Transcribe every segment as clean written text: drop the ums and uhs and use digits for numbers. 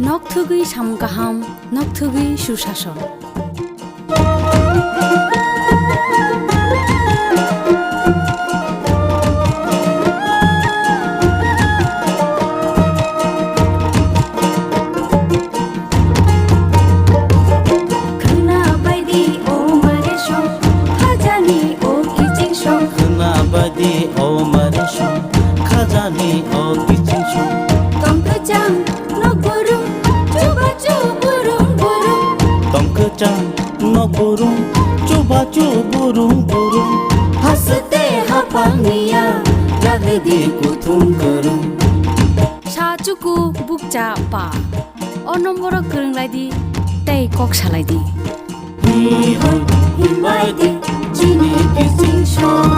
নকথুগুই সামগাহাম নকথুগুই সুশাসন। খাজানি ও কিচিং সং তংকচাং নগবুরুং চুবাচু বুরুং বুরুং তংকচাং নগবুরুং চুবাচু বুরুং বুরুং হাসতে হাপাংনিয়া রাগদি কুথুম করুং সাচুকু বুকচা পা অ নম্বর গরংলাইদি তাই কক সালাইদি হি হই হিবাইদি চিনি কিচিং সং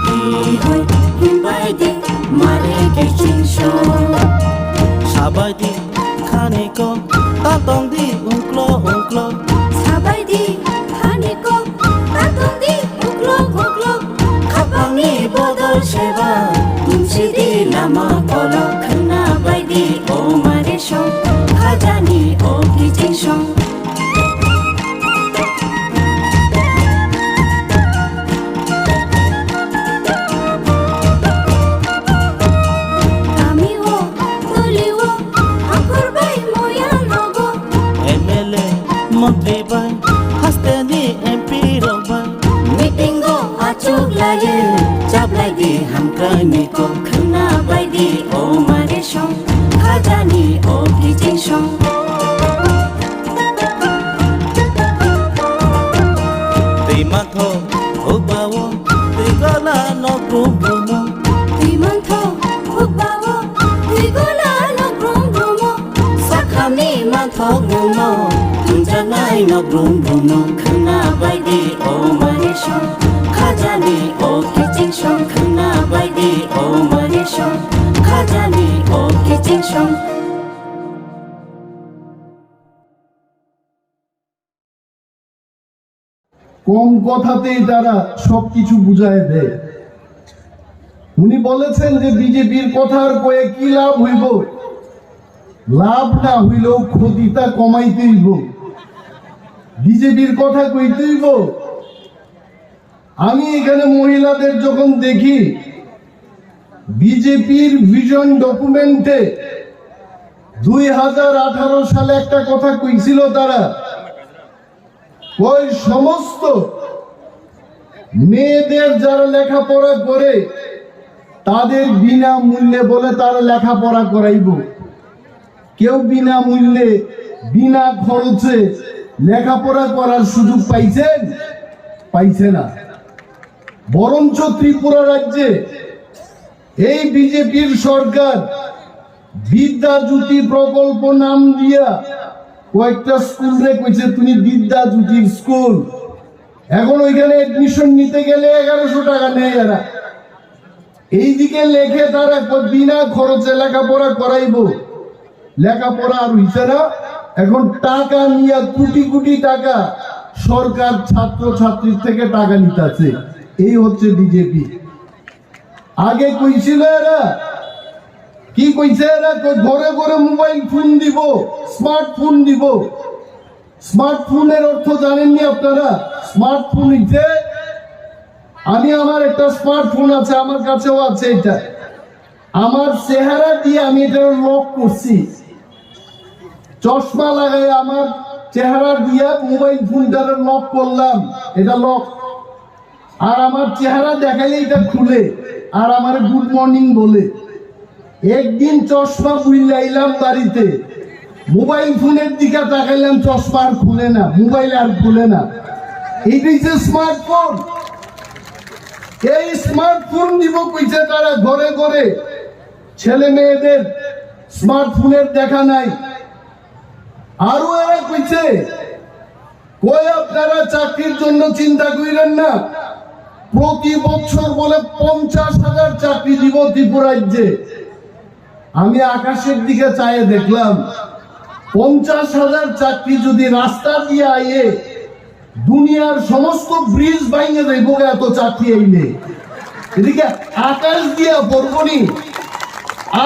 হি হই হিবাইদি মারে কিচিং সং সাবাইদি খানিকো তাতংদি উংক্লো উংক্লো সাবাইদি খানিকো তাতংদি উকলো উকলো খাপাংনি বদল সেবা মুমসিদি লামা কলো খনা বাইদি ও মারে সং খাজানি ও কিচিং সং মন্ত্রী বাই হাসতেনি এমপি রবাই মিটিংগো আচুক লাগে চাবলাইদি হামক্রাইনিকো খনা বাইদি ও মারে সং খাজানি ও কিচিং সং তুই মাথো হুকবাও তুই গলা নগ্রুম ব্রুম তুই মাথো হুকবাও তুই গলা নগ্রুম ব্রুম সাখামি মাথো ব্রুম জানাই নগ্রুম ব্রুম খনা বাইদি ও মারে সং খাজানি ও কিচিং সং খনা বাইদি ও মারে সং খাজানি ও কিচিং সং কম কথাতেই তারা সবকিছু বুঝায় দেয়। উনি বলেছেন যে বিজেপির কথার কয়ে কি লাভ হইব, লাভ না হইলেও ক্ষতিটা কমাইতে হইব, বিজেপির কথা কইতে হইব। আমি এখানে মহিলাদের যখন দেখি বিজেপির ভিশন ডকুমেন্টে 2018 সালে একটা কথা কইছিল, তারা ওই সমস্ত মেয়েদের যারা লেখাপড়া করে তাদের বিনামূল্যে বলে তারা লেখাপড়া করাইব। কেউ বিনামূল্যে বিনা খরচে লেখাপড়া করার সুযোগ পাইছেন? পাইছে না। বরঞ্চ ত্রিপুরা রাজ্যে এই বিজেপির সরকার বিদ্যা জ্যোতি প্রকল্প নাম দিয়া কয়েকটা স্কুল রে কইছে তুমি বিদ্যা জ্যোতির স্কুল, এখন ওইখানে এডমিশন নিতে গেলে 1100 টাকা নেয় এরা। এইদিকে লেখে তারা বিনা খরচে লেখাপড়া করাইব, লেখাপড়া আর হইছে না। এখন টাকা নিয়ে কোটি কোটি টাকা সরকার ছাত্র ছাত্রীর থেকে টাকা নিতেছে। এই হচ্ছে বিজেপি। আগে কইছিল এরা কি কইছে, এরা ঘরে ঘরে মোবাইল ফোন দিব, স্মার্টফোন দিব। স্মার্টফোনের অর্থ জানেননি আপনারা? স্মার্টফোন হইছে, আমি আমার একটা স্মার্টফোন আছে, আমার কাছেও আছে, এটা আমার চেহারা দিয়ে আমি এটা লক করছি, চশমা লাগাই আমার চেহারা দিয়ে মোবাইল ফোনটারে লক করলাম, এটা লক। আর আমার চেহারা দেখাইলে এটা খুলে আর আমার গুড মর্নিং বলে। একদিন চশমা বুইলাইলাম বাড়িতে, মোবাইল ফোনের দিকে তাকাইলাম, চশমা আর খুলে না, মোবাইল আর খুলে না। এইটাই যে স্মার্টফোন। এই স্মার্টফোন দিব কইছে তারা ঘরে ঘরে। ছেলে মেয়েদের স্মার্টফোনের দেখা নাই। আরো এরা কইছে কই আপনারা চাকরির জন্য চিন্তা করেন না, প্রতি বছর বলে 50,000 চাকরি দিব ত্রিপুরা রাজ্যে। আমি আকাশের দিকে চাইয়ে দেখলাম 50,000 চাকরি যদি রাস্তা দিয়ে আইয়ে দুনিয়ার সমস্ত ব্রিজ ভাঙে দেব, এত চাকরি আইলে এদিকে আকাশ দিয়া পড়বনি,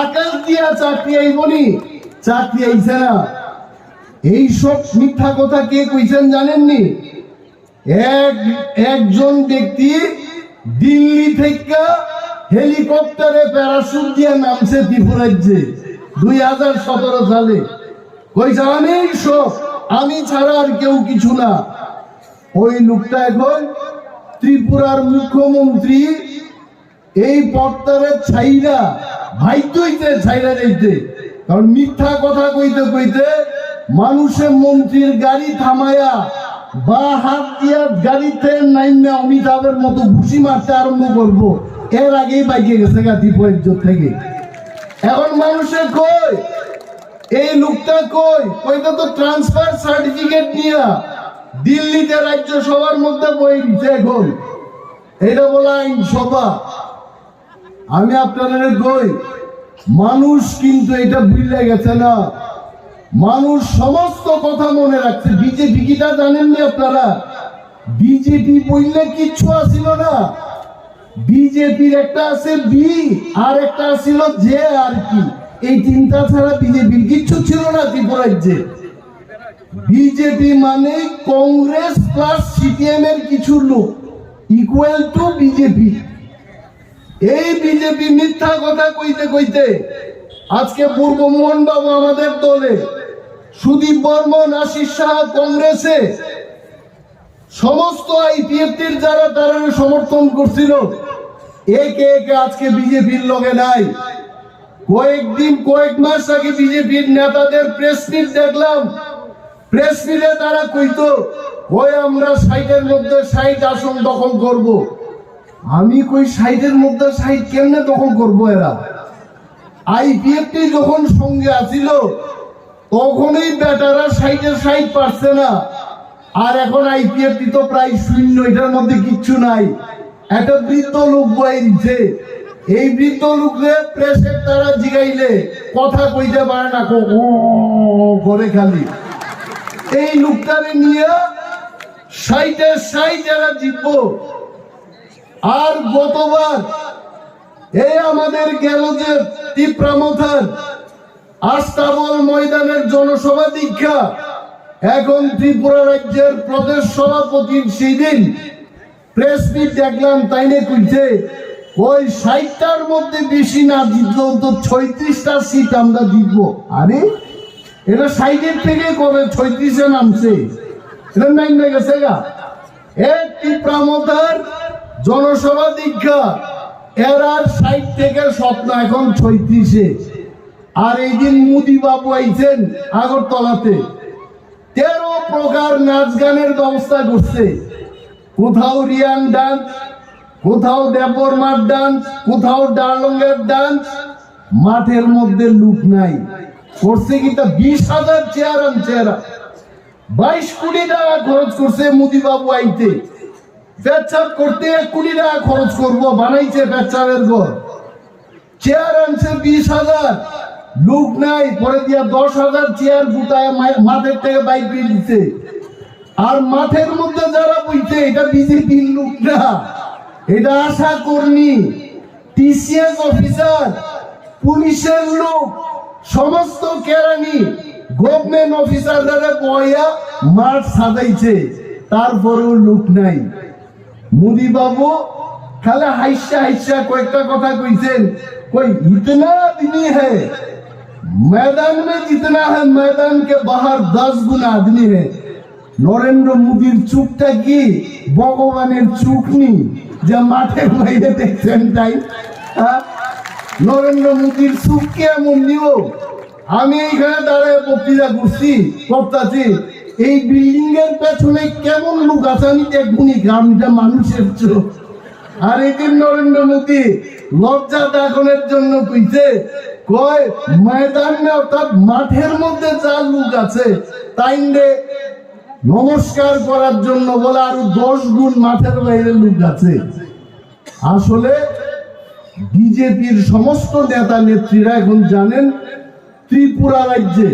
আকাশ দিয়া চাকরি আইবনি। চাকরি আইছে না। এইসব মিথ্যা কথা কে কইছেন জানেননি? একজন ব্যক্তি দিল্লি থেকে হেলিকপ্টারে প্যারাশুট দিয়ে নামছে ত্রিপুরাজ্যে 2017 সালে। কইছে আমি সব, আমি ছাড়া আর কেউ কিছু না। ওই লোকটা এখন ত্রিপুরার মুখ্যমন্ত্রী। এই পত্তরের ছাইরা ভাইতে হইতে ছাইরা যাইতে, কারণ মিথ্যা কথা কইতে কইতে মানুষের মন্ত্রীর গাড়ি থামায়া বা হাত দিয়া গাড়িতে নাইমে অমিতাভের মতো ঘুষি মারতে আরম্ভ করবো, এর আগেই বাইকে গেছে গাতিপর্য থেকে। এখন মানুষের কই এই লোকটা কইটা তো ট্রান্সফার সার্টিফিকেট নিয়ে দিল্লিতে রাজ্যসভার মধ্যে বই দিচ্ছে। এখন এটা বলা আইনসভা। আমি আপনাদের কই মানুষ কিন্তু এটা ভুলে গেছে না, মানুষ সমস্ত কথা মনে রাখছে। বিজেপি কিটা জানেননি আপনারা? বিজেপি বললে কিচ্ছু আসিল না। বিজেপির একটা আছে বি আর একটা ছিল জে আর কি, এই তিনটা ছাড়া বিজেপির কিচ্ছু ছিল না ত্রিপুরাজ্যে। বিজেপি মানে কংগ্রেস প্লাস সিপিএম এর কিছু লোক ইকুয়াল টু বিজেপি। এই বিজেপি মিথ্যা কথা কইতে কইতে আজকে পূর্বমোহন বাবু আমাদের দলে, সুদীপ বর্মন, আশিস সাহা কংগ্রেসে, সমস্ত আইপিএফটির যারা তারা সমর্থন করছিল, একে একে আজকে বিজেপির লগে নাই। কয়েক মাস আগে বিজেপির নেতাদের প্রেস মিট দেখলাম। প্রেস মিটে তারা কইতো আমরা 60-এর মধ্যে 60 আসন দখল করব। আমি কই 60-এর মধ্যে 60 কেমনে দখল করবো? এরা আইপিএফটি যখন সঙ্গে আসিল তখনই বেটারা 60-এর 60 পারছে না। আর এখন আইপিএফটি তো প্রায় শূন্য, এটার মধ্যে কিচ্ছু নাই। একটা বৃদ্ধ লোক বই দিচ্ছে, এই বৃদ্ধ লোকরে প্রেসের তারা জিগাইলে কথা কইতে পারে না, করে খালি। এই লোকটারে নিয়ে 60-এর 60 যারা জিতবো। আর গতবার এই আমাদের গেল যে তীব্রামথার আস্তাবল ময়দানের জনসভা দীক্ষা, এখন ত্রিপুরা রাজ্যের প্রদেশ সভাপতির সেদিন প্রেস মিট দেখলাম, তাইনে কইছে ওই 60টার মধ্যে বেশি না জিতলেও তো 36টা সিট আমরা জিতবো। আরে এটা 60-এর থেকে কবে 36-এ নামছে? এটা নাই না গেছে গা। এই তীব্রামথার জনসভা দীক্ষা এর আর 60 থেকে স্বপ্ন এখন 36-এ। আর এই দিন মোদি বাবু আইছেন আগরতলাতে, 13 প্রকার নাচ গানের ব্যবস্থা করছে। কোথাও রিয়াং ডান্স, কোথাও দেববর্মার ডান্স, কোথাও ডার্লংয়ের ডান্স। মাঠের মধ্যে লোক নাই। করছে কিটা 20,000 চেয়ার আনছে এরা। 22 কোটি টাকা খরচ করছে মোদি বাবু আইতে। পেচ্ছাপ করতে 1 কোটি টাকা খরচ করবো, বানাইছে পেচ্ছাপের ঘর। চেয়ার আনছে 20,000, লোক নাই। পরে দিয়া 10,000 চেয়ার গুটায় মাঠের থেকে বাইক দিয়ে দিচ্ছে। আর মাঠের মধ্যে যারা বইছে এটা বিজেপির লোক না, এটা আশা কর্মী, টিসিএস অফিসার, পুলিশের লোক, সমস্ত কেরানি, গভর্নমেন্ট অফিসাররা বইয়া মাঠ সাজাইছে। তারপরেও লোক নাই। মোদি বাবু খালি হাইসা হাইসা কয়েকটা কথা কইছেন, कोई इतना आदमी है मैदान में, जितना है मैदान के बाहर 10 गुना आदमी है। নরেন্দ্র মোদীর চুপটা কি ভগবানের চুপ নি যে মাঠের বাইরে দেখছেন তাই? নরেন্দ্র মোদীর চুপ কেমন নিব? আমি এইখানে দাঁড়ায় বক্তৃতা করতেছি, এই বিল্ডিং এর পেছনে কেমন লোক আছে আমি দেখবনি, গ্রামটা মানুষের চোখ। আর এদিন নরেন্দ্র মোদী লজ্জা দাখনের জন্য কইছে, কয় ময়দানে অর্থাৎ মাঠের মধ্যে যা লোক আছে তাই নমস্কার করার জন্য বলে আরো 10 গুণ মাঠের বাইরে লোক আছে। আসলে বিজেপির সমস্ত নেতা নেত্রীরা এখন জানেন ত্রিপুরা রাজ্যে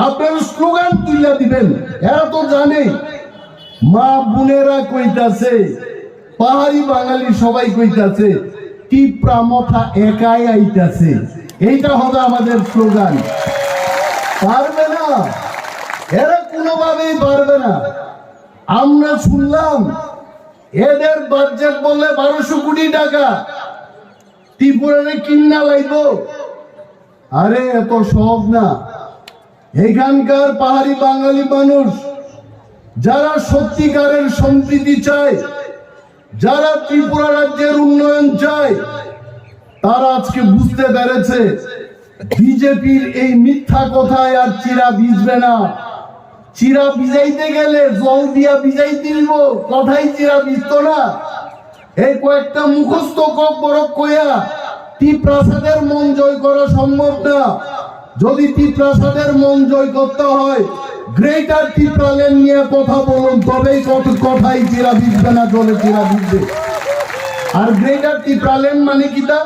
আপনারা স্লোগান তুলে দিবেন, এরা তো জানে। মা বোনেরা কইতাছে, পাহাড়ি বাঙালি সবাই কইতাছে তীব্রামথা একাই আইতাছে। এইটা হবে আমাদের স্লোগান। পারবে না, এরা কোনোভাবেই পারবে না। আমরা শুনলাম এদের বাজেট বললে 1200 কোটি টাকা, ত্রিপুরারে কিনা লাইব। আরে এত সহজ না। এখানকার পাহাড়ি বাঙালি মানুষ যারা সত্যিকারের সম্প্রীতি চায়, যারা ত্রিপুরা রাজ্যের উন্নয়ন চায়, তারা আজকে বুঝতে পেরেছে বিজেপির এই মিথ্যা কথায় আর চিরা ভিজবে না। চিরা ভিজাইতে গেলে জল দিয়া ভিজাইতে দিব, কথাই চিরা ভিজত না। এই কয়েকটা মুখস্থ বড় কইয়া ত্রিপ্রাসাদের মন জয় করা সম্ভব না। যদি ত্রিপ্রাসাদের মন জয় করতে হয়, গ্রেটার ত্রিপুরাল্যান্ড নিয়ে কথা বলুন, তবেই কথাই চিরা ভিজবে না, জলে চিরা ভিজবে। আর গ্রেটার ত্রিপুরাল্যান্ড মানে কি? তা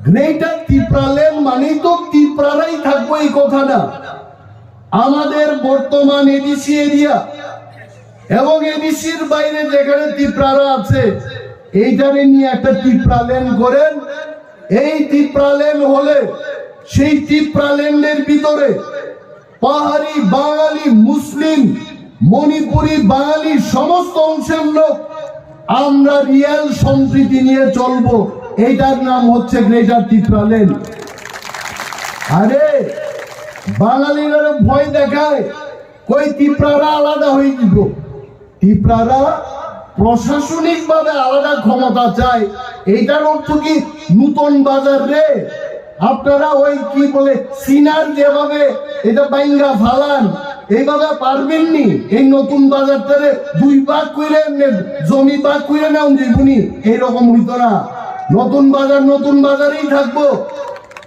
গ্রেটার ত্রিপুরাল্যান্ড মানে তো ত্রিপুরারাই থাকবো এই কথা না। আমাদের বর্তমান এডিসি এরিয়া এবং এডিসির বাইরে যেখানে ত্রিপুরারা আছে, এইটারে নিয়ে একটা ত্রিপুরাল্যান্ড করেন। এই ত্রিপুরাল্যান্ড হলে সেই ত্রিপুরাল্যান্ডের ভিতরে পাহাড়ি বাঙালি, মুসলিম, মণিপুরি, বাঙালি সমস্ত অংশের লোক আমরা রিয়েল সম্প্রীতি নিয়ে চলবো। এইটার নাম হচ্ছে গ্রেটার ত্রিপুরাল্যান্ড। আরে বাঙালিরা ভয় দেখায়, কই ত্রিপুরারা আলাদা হয়ে দিব। ত্রিপুরারা প্রশাসনিক ভাবে আলাদা ক্ষমতা চায়। এইটার অর্থ কি নতুন বাজার রে? আপনারা ওই কি বলে সিনার যেভাবে এটা বাইঙ্গা ফালান, এইভাবে পারবেননি। এই নতুন বাজারটারে 2 ভাগ করে জমি ভাগ করে নাও জীবনী, এইরকম হইতো না। নতুন বাজারেই থাকবো।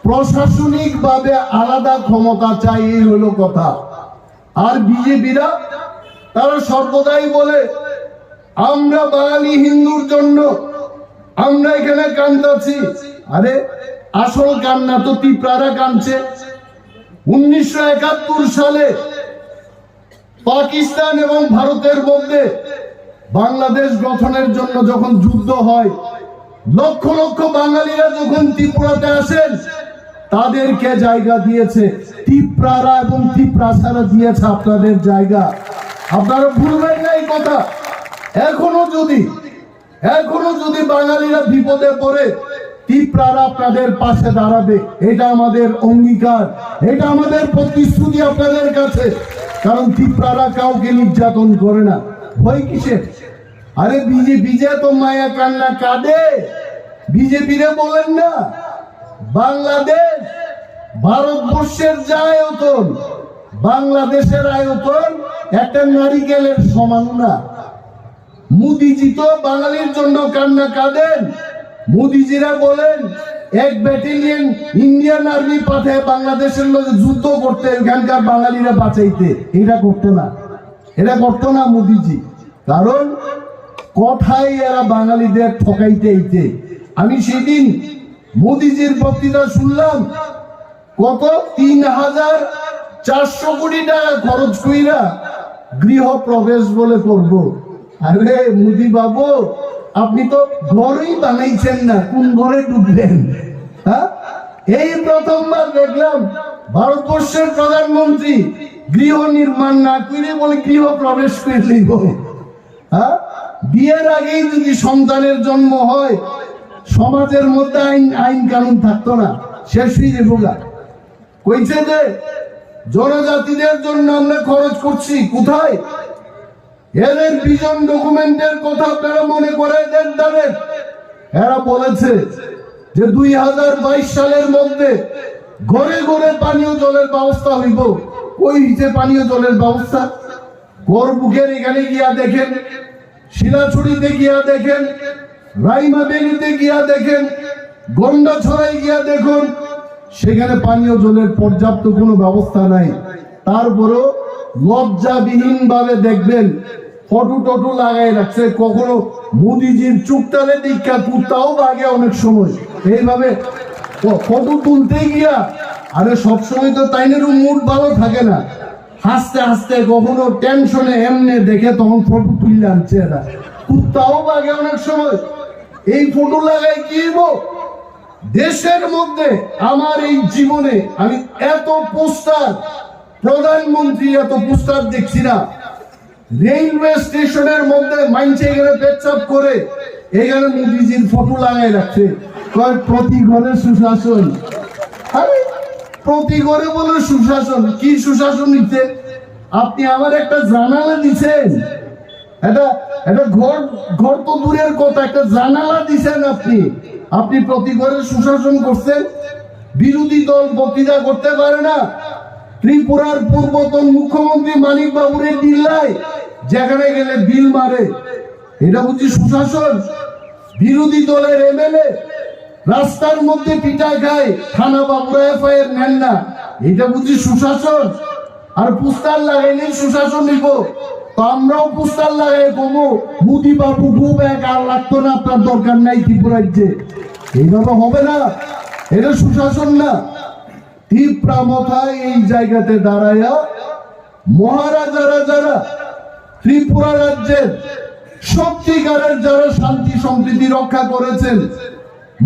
প্রশাসনিক ভাবে আলাদা ক্ষমতা চাই, এই হলো কথা। আর বিজেপিরা তারা সর্বদাই বলে আমরা বাঙালি হিন্দুর জন্য আমরা এখানে কান্দাছি। আরে আসল কান্না তো ত্রিপুরারা কাঁদছে। 1971 সালে পাকিস্তান এবং ভারতের মধ্যে বাংলাদেশ গঠনের জন্য যখন যুদ্ধ হয়, লক্ষ লক্ষ বাঙালিরা যখন ত্রিপুরাতে আসেন, তাদেরকে জায়গা দিয়েছে ত্রিপুরারা এবং ত্রিপ্রাসারা দিয়েছে আপনাদের জায়গা। আপনারা ভুলবেন না এই কথা। এখনো যদি বাঙালিরা বিপদে পড়ে, ত্রিপুরারা আপনাদের পাশে দাঁড়াবে। এটা আমাদের অঙ্গীকার, এটা আমাদের প্রতিশ্রুতি আপনাদের কাছে। কারণ ত্রিপুরারা কাউকে নির্যাতন করে না। ভয় কিসের? আরে বিজেপি যে তো মায়া কান্না কাঁদে, বিজেপিরে বলেন না বাংলাদেশ ভারতবর্ষের যে আয়তন, বাংলাদেশের আয়তন একটা নারিকেলের সমান না। মোদিজি তো বাঙালির জন্য কান্না কাঁদেন। মোদিজিরা বলেন 1 ব্যাটালিয়ন ইন্ডিয়ান আর্মি পাঠায় বাংলাদেশের লোকে যুদ্ধ করতে, এখানকার বাঙালিরা বাঁচাইতে। এটা করতো না মোদিজি। কারণ কথাই এরা বাঙালিদের ঠকাইতে। আমি সেদিন মোদিজির বক্তৃতা শুনলাম, কত 3400 কোটি টাকা খরচ কইরা গৃহ প্রবেশ বলে করব। আরে মোদি বাবু, আপনি তো ঘরেই বানাইছেন না, কোন ঘরে ঢুকবেন? হ্যাঁ, এই প্রথমবার দেখলাম ভারতবর্ষের প্রধানমন্ত্রী গৃহ নির্মাণ না করে বলে গৃহ প্রবেশ করে নিব। হ্যাঁ, বিয়ের আগেই যদি সন্তানের জন্ম হয়, সমাজের মধ্যে আইন কানুন থাকতো না, শেষ হয়ে যাবো। কইছে যে জনজাতিদের জন্য আমরা খরচ করছি, কোথায়? এদের ভিশন ডকুমেন্টের কথা আপনারা মনে করে দেন। তাদের এরা বলেছে যে 2022 সালের মধ্যে ঘরে ঘরে পানীয় জলের ব্যবস্থা হইব। কই হইছে পানীয় জলের ব্যবস্থা? করবুকের এখানে গিয়া দেখেন, শিলাছড়িতে গিয়া দেখেন, রাইমা বেলিতে গিয়া দেখেন, গন্ডাছড়াই গিয়া দেখুন, সেখানে পানীয় জলের পর্যাপ্ত কোনো ব্যবস্থা নাই। তারপরও লজ্জাবিহীন ভাবে দেখবেন ফটো লাগাই রাখছে। কখনো মোদিজির চুপটালে দীক্ষা কুত্তাও বাগে অনেক সময় এইভাবে ফটো তুলতে গিয়া। আরে সবসময় তো তাইনেরও মুড ভালো থাকে না, হাসতে হাসতে কখনো টেনশনে এমনি দেখে তখন ফটো তুলে আনছে এরা। কুত্তাও বাগে অনেক সময়। এই ফটো লাগাই কি দেশের মধ্যে আমার এই জীবনে আমি এত পোস্টার, প্রধানমন্ত্রী এত পোস্টার দেখছি না। রেলওয়ে স্টেশনের মধ্যে মাইনছে এখানে পেচ্ছাপ করে এখানে মোদিজির ফটো লাগাই রাখছে, কয় প্রতি ঘরে সুশাসন। আরে প্রতি ঘরে বলে সুশাসন, কি সুশাসন নিচ্ছে? আপনি আমার একটা জানালা দিচ্ছেন, এটা ঘর তো দূরের কথা, একটা জানালা দিচ্ছেন আপনি প্রতি ঘরে সুশাসন করছেন। বিরোধী দল বক্তৃতা করতে পারে না। ত্রিপুরার পূর্বতন মুখ্যমন্ত্রী মানিক বাবুরের দিল্লায় যেখানে গেলে বিল মারে, এটা বুঝি সুশাসন? বিরোধী দলের এমএলএ রাস্তার মধ্যে পিটা খায়, থানা বাবুরা এফআইআর নেন না, এটা বুঝি সুশাসন? আর পোস্টার লাগাইলেই সুশাসন নিব? তো আমরাও পোস্টার লাগাই কমো মোদি বাবু খুব এক, আর লাগতো না, আপনার দরকার নাই ত্রিপুরাজ্যে। এইভাবে হবে না, এটা সুশাসন না। তীব্রামথায় এই জায়গাতে দাঁড়ায়া মহারাজারা যারা ত্রিপুরা রাজ্যের সত্যিকারের যারা শান্তি সম্প্রীতি রক্ষা করেছেন,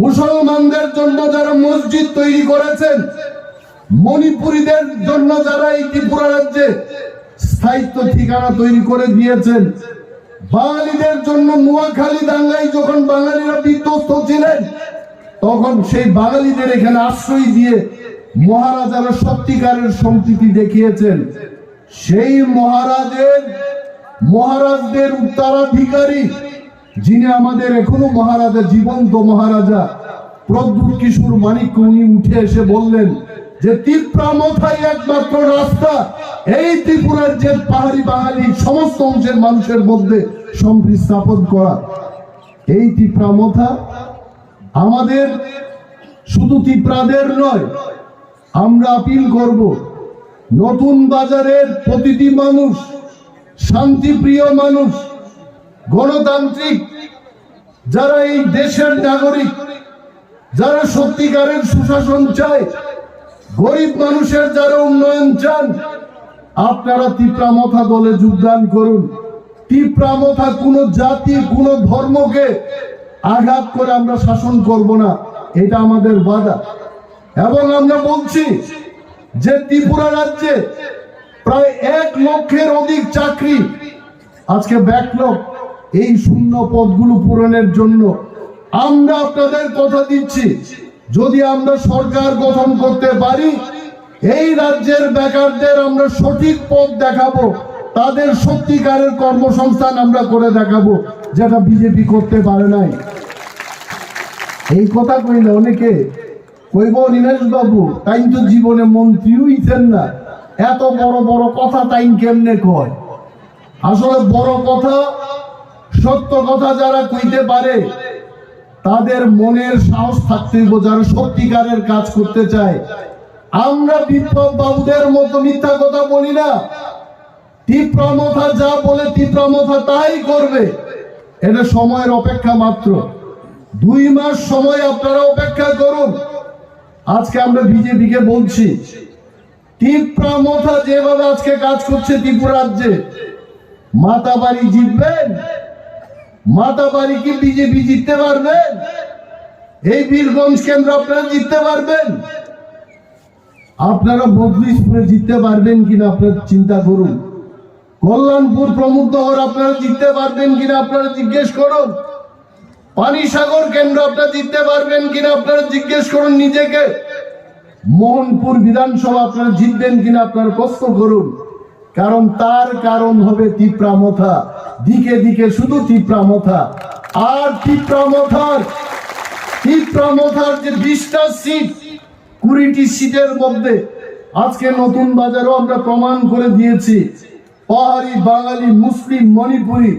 মুসলমানদের জন্য যারা মসজিদ তৈরি করেছেন, মণিপুরীদের জন্য যারা এই ত্রিপুরা রাজ্যে স্থায়িত্ব ঠিকানা তৈরি করে দিয়েছেন, বাঙালিদের জন্য নোয়াখালী দাঙ্গায় যখন বাঙালিরা বিধ্বস্ত ছিলেন তখন সেই বাঙালিদের এখানে আশ্রয় দিয়ে মহারাজারা সত্যিকারের সম্প্রীতি দেখিয়েছেন। সেই মহারাজদের উত্তরাধিকারী যিনি আমাদের এখনো মহারাজা, জীবন্ত মহারাজা প্রদ্যুৎ কিশোর মানিক্য, উনি উঠে এসে বললেন যে তীব্রামথাই একমাত্র রাস্তা এই ত্রিপুরার যে পাহাড়ি বাঙালি সমস্ত অংশের মানুষের মধ্যে সম্প্রীতি স্থাপন করা। এই তীব্রামথা আমাদের শুধু ত্রিপুরাদের নয়, আমরা আপিল করব নতুন বাজারের প্রতিটি মানুষ, শান্তিপ্রিয় মানুষ, গণতান্ত্রিক যারা এই দেশের নাগরিক, যারা সত্যিকারের সুশাসন চায়, গরিব মানুষের যারা উন্নয়ন চান, আপনারা তীব্রামথা দলে যোগদান করুন। তীব্রামথা কোন জাতি, কোন ধর্মকে আঘাত করে আমরা শাসন করব না, এটা আমাদের ওয়াদা। এবং আমরা বলছি যে ত্রিপুরা রাজ্যে প্রায় 1 লক্ষের অধিক চাকরি আজকে ব্যাকলগ, এই শূন্য পদগুলো পূরণের জন্য আমরা আপনাদের কথা দিচ্ছি, যদি আমরা সরকার গঠন করতে পারি, এই রাজ্যের বেকারদের আমরা সঠিক পথ দেখাবো, তাদের সত্যিকারের কর্মসংস্থান আমরা করে দেখাবো, যেটা বিজেপি করতে পারে নাই। এই কথা কইলে অনেকে কইব, নীলেশ বাবু তাই তো জীবনে মন্ত্রী হইছেন না, এত বড় বড় কথা তাই কেমনে কয়? আসলে বড় কথা, সত্য কথা যারা কইতে পারে তাদের মনের সাহস থাকতে হইব, যারা সত্যিকারের কাজ করতে চায়। আমরা বিপ্লব বাবুদের মতো মিথ্যা কথা বলি না। তীব্রামথা যা বলে তীব্রামথা তাই করবে, এটা সময়ের অপেক্ষা মাত্র। 2 মাস সময় আপনারা অপেক্ষা করুন। আজকে আমরা বিজেপিকে বলছি, তীব্রামথা যেভাবে আজকে কাজ করছে ত্রিপুরা রাজ্যে, মাতাবাড়ি জিতবেন? মাতাবাড়ি কি বিজেপি জিততে পারবেন? এই বীরগঞ্জ কেন্দ্র আপনারা জিততে পারবেন? আপনারা বদলিশপুরে জিততে পারবেন কিনা আপনারা চিন্তা করুন। কল্যাণপুর প্রমুখনগর আপনারা জিততে পারবেন কিনা আপনারা জিজ্ঞেস করুন। পানিসাগর কেন্দ্র আপনারা জিততে পারবেন কিনা আপনারা জিজ্ঞেস করুন নিজেকে। মোহনপুর বিধানসভা আপনারা জিতবেন কিনা আপনারা প্রশ্ন করুন। কারণ তার কারণ হবে তীব্রামথা, দিকে দিকে শুধু তীব্রামথা। আর তীব্রামথার যে 20টা সিট, 20টি সিটের মধ্যে আজকে নতুন বাজারও আমরা প্রমাণ করে দিয়েছি, পাহাড়ি, বাঙালি, মুসলিম, মণিপুরি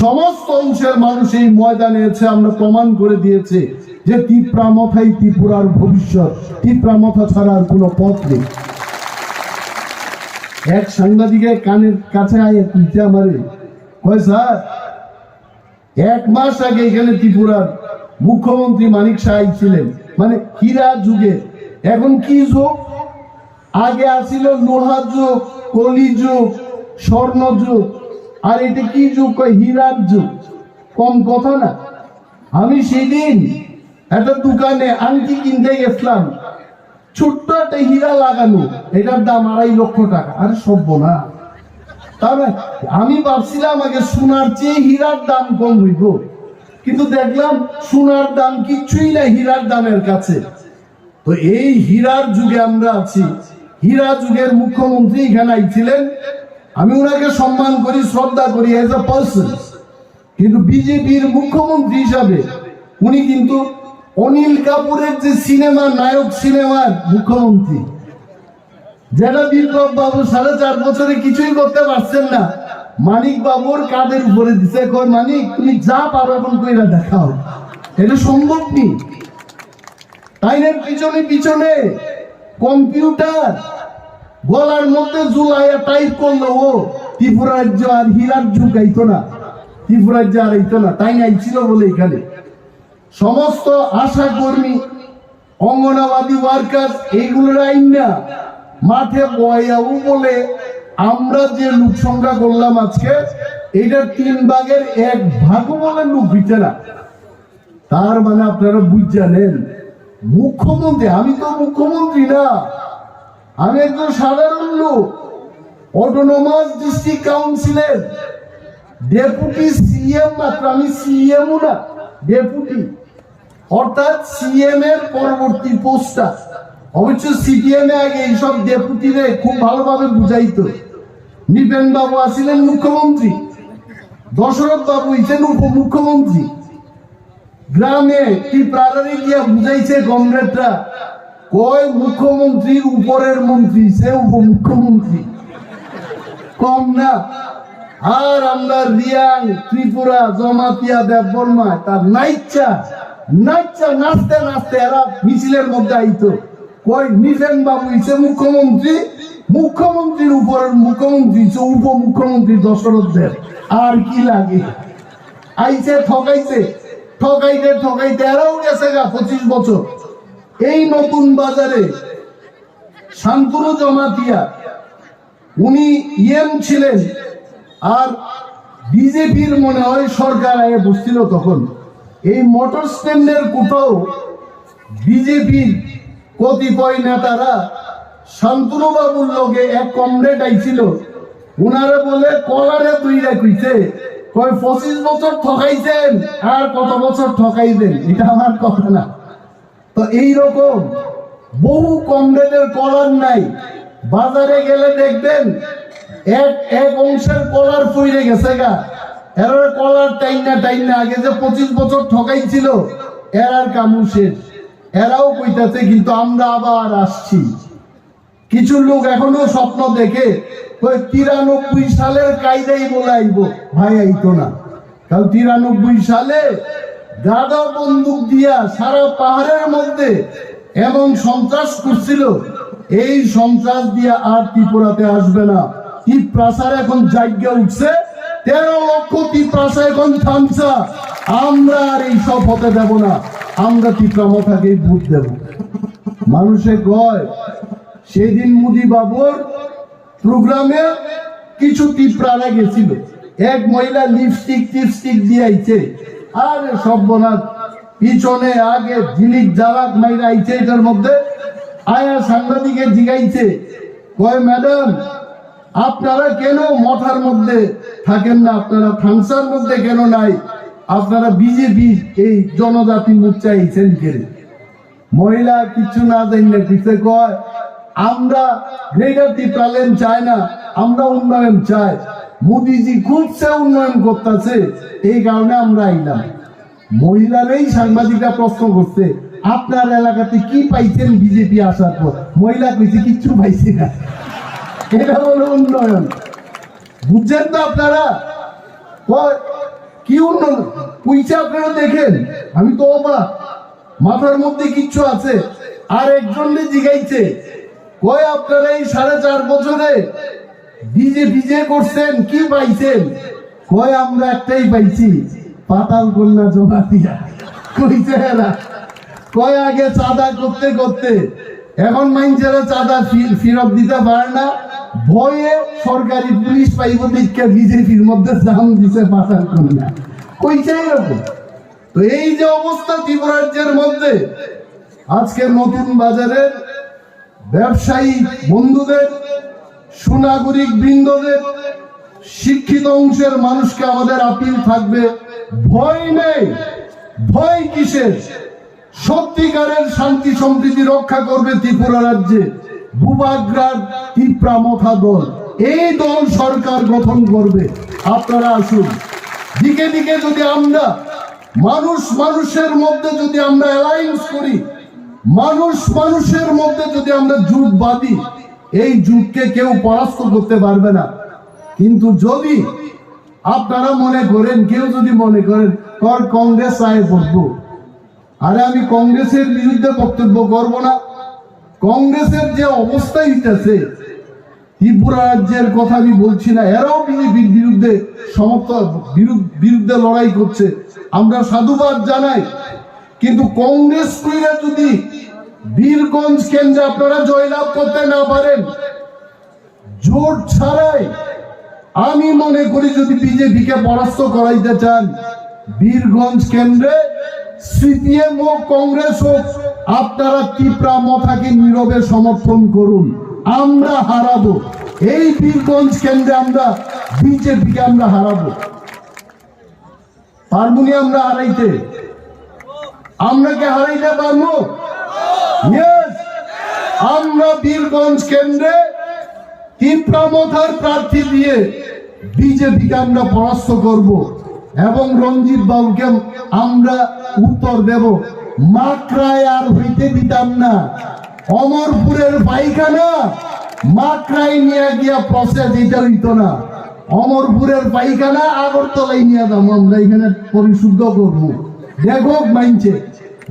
সমস্ত অংশের মানুষ এই ময়দানে এসে আমরা প্রমাণ করে দিয়েছে যে তীব্রামথাই ত্রিপুরার ভবিষ্যৎ। তীব্রামথা ছাড়া আর কোনো পথ নেই। এক সাংবাদিকের কানের কাছে আয় তুলতে আমারে কয়, স্যার 1 মাস আগে এখানে ত্রিপুরার মুখ্যমন্ত্রী মানিক সাহাই ছিলেন, মানে হীরা যুগে। এখন কি যুগ? আগে আসিল লোহা যুগ, কলি যুগ, স্বর্ণ যুগ, আর এটা কি যুগ? কয় হীরার যুগ। কম কথা না। আমি সেদিন একটা দোকানে আংটি কিনতে গেছিলাম, ছোট্ট একটা হীরা লাগানো, এটার দাম 2.5 লক্ষ টাকা। আরে সভ্য না। তাহলে আমি ভাবছিলাম আগে সোনার চেয়ে হীরার দাম কম হইব, কিন্তু দেখলাম সোনার দাম কিচ্ছুই না হীরার দামের কাছে। তো এই হীরার যুগে আমরা আছি। হীরা যুগের মুখ্যমন্ত্রী এখানে আইছিলেন, আমি ওনাকে সম্মান করি, শ্রদ্ধা করি এজ এ পার্সন, কিন্তু বিজেপির মুখ্যমন্ত্রী হিসাবে উনি কিন্তু অনিল কাপুরের যে সিনেমা নায়ক সিনেমার মুখ্যমন্ত্রী, যেটা বিপ্লব বাবু 4.5 বছরে কিছুই করতে পারছেন না, মানিক বাবুর কাঁধের উপরে দিছে, কয় মানিক তুমি যা পারো এখন কইরা দেখাও। এটা সম্ভব নেই। তাইনের পিছনে পিছনে কম্পিউটার গলার মধ্যে ঝুলাইয়া টাইপ করলো, ও ত্রিপুরা রাজ্য আর হীরার যুগ আইতো না, ত্রিপুরা রাজ্য আর আইতো না। তাই আইছিল বলে এখানে সমস্ত আশা কর্মী, অঙ্গনাবাদী ওয়ার্কার এইগুলোর আইন না মাঠে বয়াও বলে আমরা যে লোক সংখ্যা করলাম আজকে, এটার 3 ভাগের 1 ভাগও বলে লোক হইতে না। তার মানে আপনারা বুঝছেন মুখ্যমন্ত্রী, আমি তো মুখ্যমন্ত্রী না, আমি একজন সাধারণ লোক, অটোনমাস ডিস্ট্রিক্ট কাউন্সিলের ডেপুটি সিএম মাত্র, আমি সিএমও না, ডেপুটি, অর্থাৎ সিএম এর পরবর্তী পোস্টটা। অবশ্য সিপিএম এ আগে এইসব ডেপুটিরে খুব ভালোভাবে বুঝাইতো। নিপেন বাবু আছিলেন মুখ্যমন্ত্রী, দশরথ বাবু হইছেন উপমুখ্যমন্ত্রী। গ্রামে কি প্রাড়ারে গিয়া বুঝাইছে কমরেডরা, কয় মুখ্যমন্ত্রীর উপরের মন্ত্রী সে উপমুখ্যমন্ত্রী, কম না। আর আমরা রিয়াং, ত্রিপুরা, জমাতিয়া, দেববর্মা তার নাইচা নাচতে নাচতে এরা মিছিলের মধ্যে আইতো, কয় নিপেন বাবু হইছে মুখ্যমন্ত্রী, মুখ্যমন্ত্রীর উপরের মুখ্যমন্ত্রী উপমুখ্যমন্ত্রী দশরথ দেব। আর কি লাগে? আইছে ঠকাইছে, ঠকাইতে ঠকাইতে এরাও গেছে গা 25 বছর। এই নতুন বাজারে শান্তনু জমাতিয়া উনি ইএম ছিলেন, আর বিজেপির মনে হয় সরকার আগে বসছিল তখন। এই মোটর স্ট্যান্ডের কোথাও বিজেপির কতিপয় নেতারা শান্তনু বাবুর লগে এক কমরেড আইছিল, উনারে বলে কলারে দুইরা কইছে, কয় 25 বছর ঠকাইছেন আর কত বছর ঠকাইবেন, এটা আমার কথা না। তো এইরকম বহু কমরেডের কলার নাই, বাজারে গেলে দেখবেন এক অংশের কলার ফুইরে গেছে গা, এর কলার টাইনা আগে যে 25 বছর ঠকাইছিল এরার কামু শেষ। এরাও কইতাছে কিন্তু আমরা আবার আসছি। কিছু লোক এখনো স্বপ্ন দেখে 93 সালের কায়দাই বলে আইব, ভাই আইতো না। কারণ 93 সালে গাদা বন্দুক দিয়া সারা পাহাড়ের মধ্যে এমন সন্ত্রাস করছিল, এই সন্ত্রাস দিয়া আর ত্রিপুরাতে আসবে না। ত্রিপ্রাসার এখন জায়গা উঠছে, 13 লক্ষ ত্রিপ্রাসা এখন থামছা। আমরা আর এইসব হতে দেব না, আমরা ত্রিপুরা মাথাকেই ভোট দেব। মানুষে কয় সেদিন মোদি বাবুর প্রোগ্রামে কিছু ত্রিপুরারা গেছিল, এক মহিলা লিপস্টিক দিয়ে আইছে, আরে সর্বনাশ, পিছনে আগে ঝিলিক জ্বালাক মাইরা আইছে। এটার মধ্যে আয়া সাংবাদিকে জিগাইছে, কয় ম্যাডাম আপনারা কেন মঠার মধ্যে থাকেন না, আপনারা থানসার মধ্যে কেন নাই, আপনারা বিজেপি এই জনজাতি মোর্চা আইছেন কেন? মহিলা কিছু না জানলে দিতে কয় আমরা গ্রেটার ত্রিপুরাল্যান্ড চাই না, আমরা উন্নয়ন চাই, মোদিজি খুবসে উন্নয়ন করতেছে, এই কারণে আমরা আইলাম। মহিলারাই সাংবাদিকরা প্রশ্ন করছে আপনার এলাকাতে কি পাইছেন বিজেপি আসার পর? মহিলা কইছে কিচ্ছু পাইছি না। এটা হলো উন্নয়ন, বুঝছেন তো আপনারা? কি উন্নয়ন কইছে আপনারা দেখেন, আমি তো অবাক, মাথার মধ্যে কিচ্ছু আছে। আর একজন জিগাইছে, কয় আপনারা এই 4.5 বছরে বিজেপি যে করছেন কি পাইছেন? কয় আমরা একটাই পাইছি, পাতাল কন্যা জমা দিয়া। কইছে এরা, কয় আগে চাঁদা করতে করতে এখন মানুষেরা চাঁদা ফেরত দিতে পারে না, ভয়ে সরকারি পুলিশ পাইব দিকে বিজেপির মধ্যে জাম দিছে পাতাল কন্যা। কইছে এরকম। তো তো এই যে অবস্থা ত্রিপুরা রাজ্যের মধ্যে, আজকে নতুন বাজারের ব্যবসায়ী বন্ধুদের, সুনাগরিক বৃন্দদের, শিক্ষিত অংশের মানুষকে আমাদের আপিল থাকবে, ভয় নেই, ভয় কিসের? সত্যিকারের শান্তি সম্প্রীতি রক্ষা করবে ত্রিপুরা রাজ্যে বুবাগ্রার টিপ্রামথা দল। এই দল সরকার গঠন করবে। আপনারা আসুন, দিকে দিকে যদি আমরা মানুষের মধ্যে যদি আমরা অ্যালায়েন্স করি, মানুষের মধ্যে যদি আমরা জোট বাঁধি, এই জোটকে কেউ পরাস্ত করতে পারবে না। কিন্তু যদি আপনারা মনে করেন, কেউ যদি মনে করেন কংগ্রেস আয় পড়বো, আরে আমি কংগ্রেসের বিরুদ্ধে বক্তব্য করব না। কংগ্রেসের যে অবস্থা হইতেছে, ত্রিপুরা রাজ্যের কথা আমি বলছি না, এরাও বিজেপির বিরুদ্ধে বিরুদ্ধে লড়াই করছে, আমরা সাধুবাদ জানাই। কিন্তু কংগ্রেস কইরা যদি বীরগঞ্জ কেন্দ্রে আপনারা জয়লাভ করতে না পারেন, জোট ছাড়াই, আমি মনে করি যদি বিজেপিকে পরাস্ত করাইতে চান, বীরগঞ্জ কেন্দ্রে সিপিএম হোক কংগ্রেস হোক, আপনারা টিপ্রামথাকে নীরবে সমর্থন করুন। আমরা হারাবো এই বীরগঞ্জ কেন্দ্রে, আমরা বিজেপিকে আমরা হারাবো। পারবুনি আমরা হারাইতে? আমরা কি হারাইতে পারবো? Yes! আমরা বীরগঞ্জ কেন্দ্রে টিপ্রামথার প্রার্থী দিয়ে বিজেপিকে আমরা পরাস্ত করব এবং রঞ্জিত বাবুকে আমরা উত্তর দেব। মাকড়ায় আর হইতে দিতাম না। অমরপুরের পায়খানা মাকড়ায় নিয়ে গিয়া প্রসেস এটা হইতো না। অমরপুরের পায়খানা আগরতলায় নিয়ে দাম, আমরা এখানে পরিশুদ্ধ করব। দেখো মাইনছে,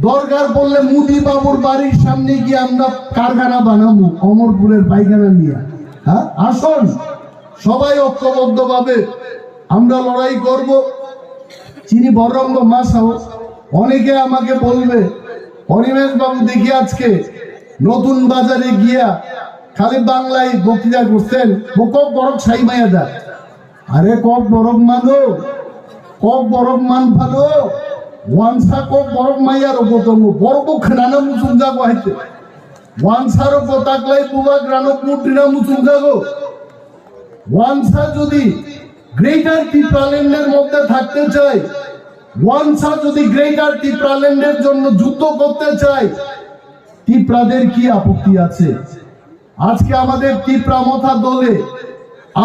দরকার পড়লে মুদি বাবুর বাড়ির সামনে গিয়ে আমরা কারখানা বানাবো অমরপুরের পায়খানা নিয়ে। হ্যাঁ, আসুন সবাই ঐক্যবদ্ধ ভাবে আমরা লড়াই করব। চিনি বরঙ্গ মাসাও অনেকে আমাকে বলবে, অনিমেষ বাবু দেখি আজকে নতুন বাজারে গিয়া খালি বাংলায় বক্তৃতা করছেন, কক বরফ ছাই মাইয়া দা। আরে কক বরফ মানো, কক বরফ মান ভালো, ওয়ানসা কক বরফ মাইয়ার উপতঙ্গ বরফ খানা মুসুম যাবো হাইতে ওয়ানসার পতাকলাই বুবা গ্রানক মুটিনা মুসুম যাবো। ওয়ানসা যদি গ্রেটার টিপ্রাল্যান্ডের মধ্যে থাকতে চায়, ওয়ানসা যদি গ্রেটার টিপ্রাল্যান্ডের জন্য যুদ্ধ করতে চায়, টিপ্রাদের কি আপত্তি আছে? আজকে আমাদের টিপ্রামথা দলে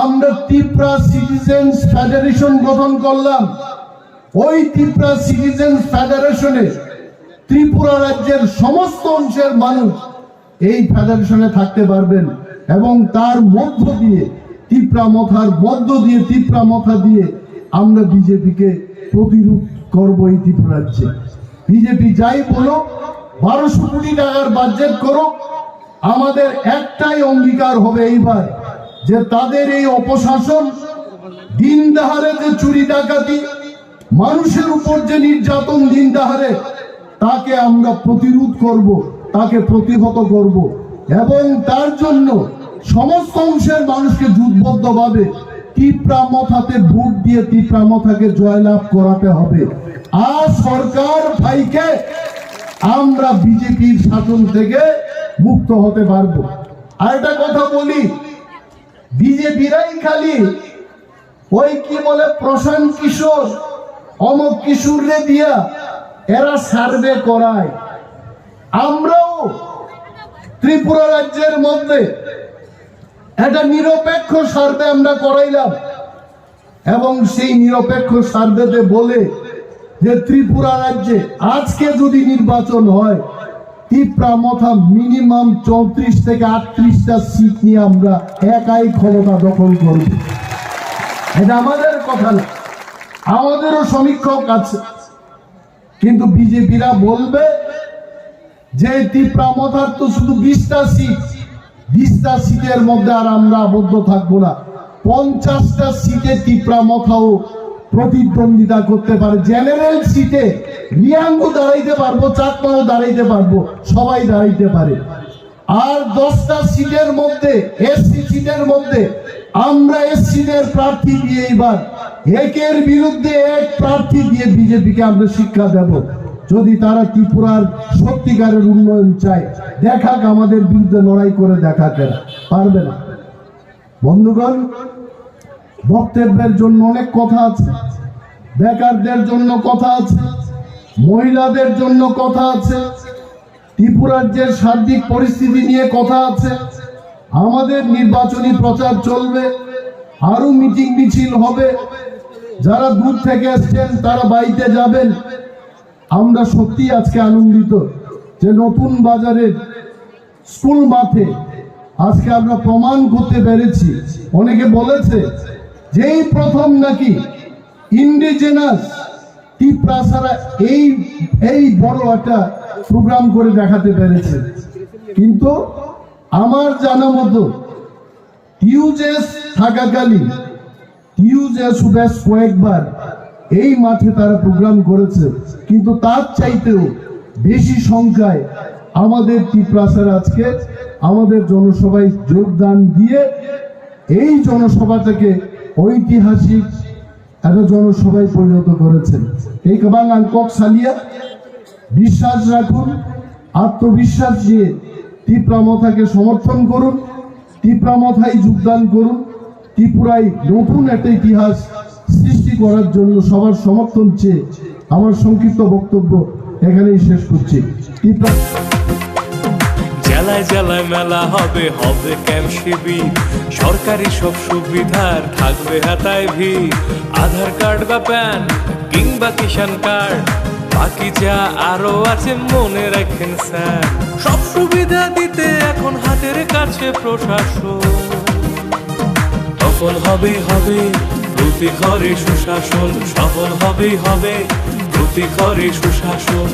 আমরা টিপ্রা সিটিজেন্স ফেডারেশন গঠন করলাম। ওই টিপ্রা সিটিজেন্স ফেডারেশনে ত্রিপুরা রাজ্যের সমস্ত অংশের মানুষ এই ফেডারেশনে থাকতে পারবেন এবং তার মধ্য দিয়ে টিপ্রামথা দিয়ে আমরা বিজেপিকে প্রতিরোধ করব এই ত্রিপুরা রাজ্যে। বিজেপি যাই বলো, 1200 কোটি টাকার বাজেট করো, আমাদের একটাই অঙ্গীকার হবে এইবার, যে তাদের এই অপশাসন, দিন দাহারে যে চুরি ডাকাতি, মানুষের উপর যে নির্যাতন দিন দাহারে, তাকে আমরা প্রতিরোধ করব, তাকে প্রতিহত করব এবং তার জন্য সমস্ত অংশের মানুষকে জোটবদ্ধভাবে টিপ্রামথাতে ভোট দিয়ে টিপ্রামথাকে জয়লাভ করাতে হবে। আর সরকার ভাইকে আমরা বিজেপির শাসন থেকে মুক্ত হতে পারবো। আর একটা কথা বলি, বিজেপিরাই খালি ওই কি বলে প্রশান্ত কিশোর অমক কিশোরে দিয়া এরা সার্ভে করায়। আমরাও ত্রিপুরা রাজ্যের মধ্যে একটা নিরপেক্ষ সার্ভে আমরা করাইলাম এবং সেই নিরপেক্ষ সার্ভেতে বলে যে ত্রিপুরা রাজ্যে আজকে যদি নির্বাচন হয়, টিপ্রামথা মিনিমাম 34 থেকে 38টা সিট নিয়ে আমরা একাই ক্ষমতা দখল করব। এটা আমাদের কথা না, আমাদেরও সমীক্ষক আছে। কিন্তু বিজেপিরা বলবে যে টিপ্রামথার তো শুধু 20টা সিটের মধ্যে আর আমরা আবদ্ধ থাকবো না, 50টা সিটে টিপ্রামথাও প্রতিদ্বন্দ্বিতা করতে পারে। জেনারেল সিটে রিয়াঙ্গু দাঁড়াইতে পারবো, চাকমাও দাঁড়াইতে পারবো, সবাই দাঁড়াইতে পারে। আর 10টা সিটের মধ্যে, এসসি সিটের মধ্যে আমরা এসসিদের প্রার্থী দিয়ে এবার একের বিরুদ্ধে এক প্রার্থী দিয়ে বিজেপিকে আমরা শিক্ষা দেব। যদি তারা ত্রিপুরার সত্যিকারের উন্নয়ন চায়, দেখাক, আমাদের বিরুদ্ধে লড়াই করে দেখাক, পারবে না। বন্ধুগণ, বক্তব্যের জন্য অনেক কথা আছে, বেকারদের জন্য কথা আছে, মহিলাদের জন্য কথা আছে, ত্রিপুরার যে সার্বিক পরিস্থিতি নিয়ে কথা আছে। আমাদের নির্বাচনী প্রচার চলবে, আরো মিটিং মিছিল হবে। যারা দূর থেকে এসছেন তারা বাড়িতে যাবেন। আমরা সত্যি আজকে আনন্দিত যে নতুন বাজারের স্কুল মাঠে আজকে আমরা প্রমাণ করতে পেরেছি। অনেকে বলেছে যে এই প্রথম নাকি ইন্ডিজেনাস টিপ্রাসারা এই বড় একটা প্রোগ্রাম করে দেখাতে পেরেছে। কিন্তু আমার জানা মতো টিউজেস থাকাকালীন টিউজেস বেশ কয়েকবার এই মাঠে তারা প্রোগ্রাম করেছে, কিন্তু তার চাইতেও বেশি সংখ্যায় আমাদের টিপ্রাসার আজকে আমাদের জনসভায় যোগদান দিয়ে এই জনসভাটাকে ঐতিহাসিক একটা জনসভায় পরিণত করেছেন। এই কাবাঙ্গান কক সালিয়া বিশ্বাস রাখুন, আত্মবিশ্বাস নিয়ে ত্রিপুরামথাকে সমর্থন করুন, ত্রিপুরামথায় যোগদান করুন। ত্রিপুরায় নতুন একটা ইতিহাস সৃষ্টি করার জন্য সবার সমর্থন চেয়ে আমার সংক্ষিপ্ত বক্তব্য এখানেই শেষ করছি। জেলায় জেলায় মেলা হবে, হবে ক্যাম্প শিবির, সরকারি সব সুবিধার থাকবে হাতায় ভিড়। আধার কার্ড বা প্যান কিংবা কিষাণ কার্ড, বাকি যা আরো আছে মনে রাখেন স্যার। সব সুবিধা দিতে এখন হাতের কাছে প্রশাসন। সফল হবে হবে প্রতি ঘরে সুশাসন, সফল হবে হবে প্রতি ঘরে সুশাসন।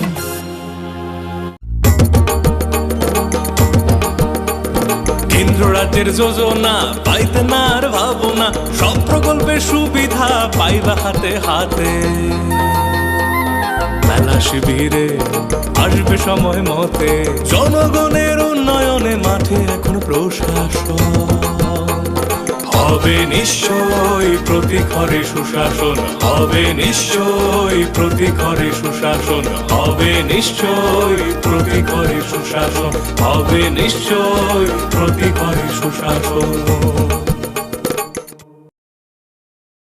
কেন্দ্র রাজ্যের যোজনা পাইতে না আর ভাবনা, সব প্রকল্পের সুবিধা পাইবা হাতে হাতে। মেলা শিবিরে আসবে সময় মতে, জনগণের উন্নয়নে মাঠে এখন প্রশাসন। হবে নিশ্চয় প্রতি ঘরে সুশাসন, হবে নিশ্চয় প্রতি ঘরে সুশাসন, হবে নিশ্চয় প্রতি ঘরে সুশাসন, হবে নিশ্চয় প্রতি ঘরে সুশাসন।